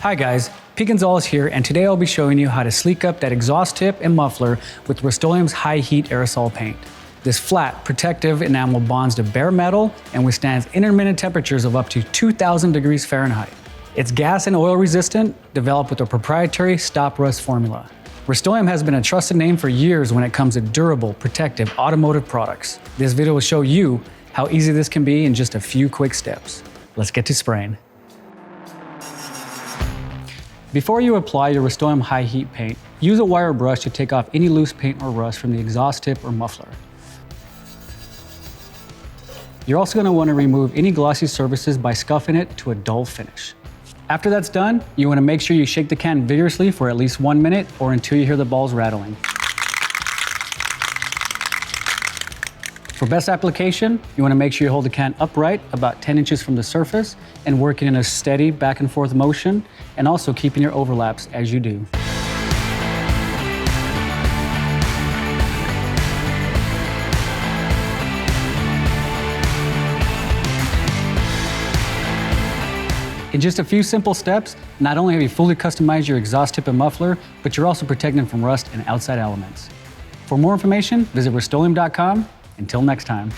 Hi guys, P. Gonzalez here, and today I'll be showing you how to sleek up that exhaust tip and muffler with Rust-Oleum's High Heat Aerosol paint. This flat, protective enamel bonds to bare metal and withstands intermittent temperatures of up to 2,000 degrees Fahrenheit. It's gas and oil resistant, developed with a proprietary Stop Rust formula. Rust-Oleum has been a trusted name for years when it comes to durable, protective automotive products. This video will show you how easy this can be in just a few quick steps. Let's get to spraying. Before you apply your Rust-Oleum High Heat paint, use a wire brush to take off any loose paint or rust from the exhaust tip or muffler. You're also going to want to remove any glossy surfaces by scuffing it to a dull finish. After that's done, you want to make sure you shake the can vigorously for at least 1 minute or until you hear the balls rattling. For best application, you want to make sure you hold the can upright about 10 inches from the surface and working in a steady back and forth motion, and also keeping your overlaps as you do. In just a few simple steps, not only have you fully customized your exhaust tip and muffler, but you're also protecting from rust and outside elements. For more information, visit Rust-Oleum.com. Until next time.